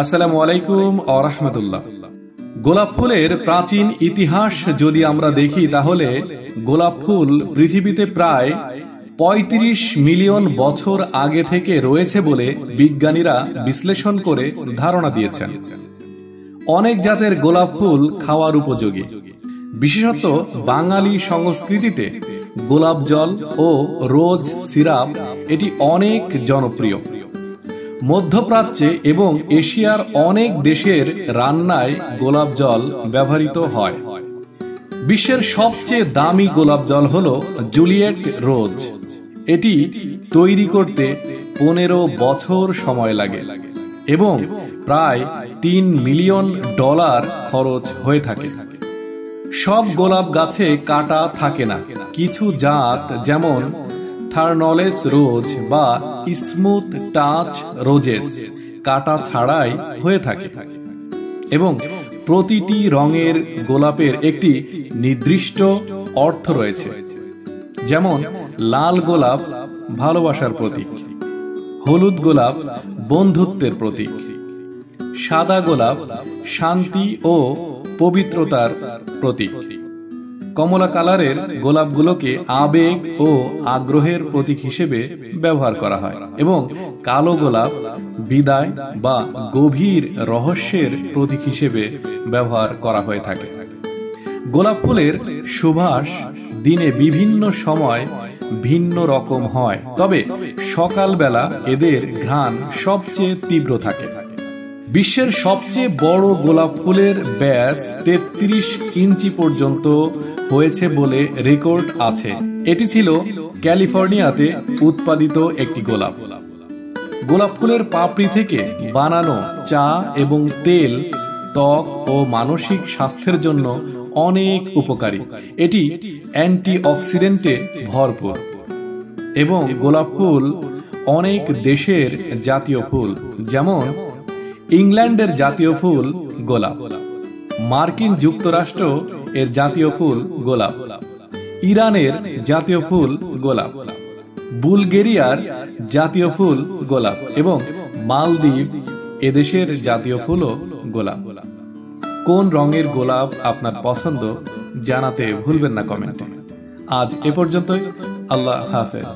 আসসালামু আলাইকুম ওয়া রাহমাতুল্লাহ। গোলাপ ফুলের প্রাচীন ইতিহাস যদি আমরা দেখি তাহলে গোলাপ ফুল পৃথিবীতে প্রায় ৩৫ মিলিয়ন বছর আগে থেকে রয়েছে বলে বিজ্ঞানীরা বিশ্লেষণ করে ধারণা দিয়েছেন। অনেক জাতের গোলাপ ফুল খাওয়ার উপযোগী। বিশেষত বাঙালি সংস্কৃতিতে গোলাপ জল ও রোজ সিরাপ এটি অনেক জনপ্রিয়। মধ্যপ্রাচ্যে এবং এশিয়ার অনেক দেশের রান্নায় গোলাপ জল ব্যবহৃত হয়। বিশ্বের সবচেয়ে দামি গোলাপ জল হল জুলিয়েট রোজ। এটি তৈরি করতে 15 বছর সময় লাগে এবং প্রায় $3 মিলিয়ন খরচ হয়ে থাকে। সব গোলাপ গাছে কাঁটা থাকে না। কিছু জাত যেমন থার্নলেস রোজ বা স্মুথ টাচ রোজেস কাঁটা ছাড়াই হয়ে থাকে এবং প্রতিটি রঙের গোলাপের একটি নির্দিষ্ট অর্থ রয়েছে। যেমন লাল গোলাপ ভালোবাসার প্রতীক, হলুদ গোলাপ বন্ধুত্বের প্রতীক, সাদা গোলাপ শান্তি ও পবিত্রতার প্রতীক। কমলা কালারের গোলাপগুলোকে আবেগ ও আগ্রহের প্রতীক হিসেবে ব্যবহার করা হয় এবং কালো গোলাপ বিদায় বা গভীর রহস্যের প্রতীক হিসেবে ব্যবহার করা হয়ে থাকে। গোলাপ ফুলের সুবাস দিনে বিভিন্ন সময় ভিন্ন রকম হয়, তবে সকালবেলা এদের ঘ্রাণ সবচেয়ে তীব্র থাকে। বিশ্বের সবচেয়ে বড় গোলাপ ফুলের ব্যাস 33 ইঞ্চি পর্যন্ত হয়েছে বলে রেকর্ড আছে। এটি ছিল ক্যালিফোর্নিয়াতে উৎপাদিত একটি গোলাপ। গোলাপ ফুলের পাপড়ি থেকে বানানো চা এবং তেল ত্বক ও মানসিক স্বাস্থ্যের জন্য অনেক উপকারী। এটি অ্যান্টিঅক্সিডেন্টে ভরপুর এবং গোলাপ ফুল অনেক দেশের জাতীয় ফুল। যেমন ইংল্যান্ডের জাতীয় ফুল গোলাপ, মার্কিন যুক্তরাষ্ট্র এর জাতীয় ফুল গোলাপ, ইরানের জাতীয় ফুল গোলাপ, বুলগেরিয়ার জাতীয় ফুল গোলাপ এবং মালদ্বীপ এদেশের জাতীয় ফুলও গোলাপ। কোন রঙের গোলাপ আপনার পছন্দ জানাতে ভুলবেন না কমেন্টে। আজ এ পর্যন্তই। আল্লাহ হাফেজ।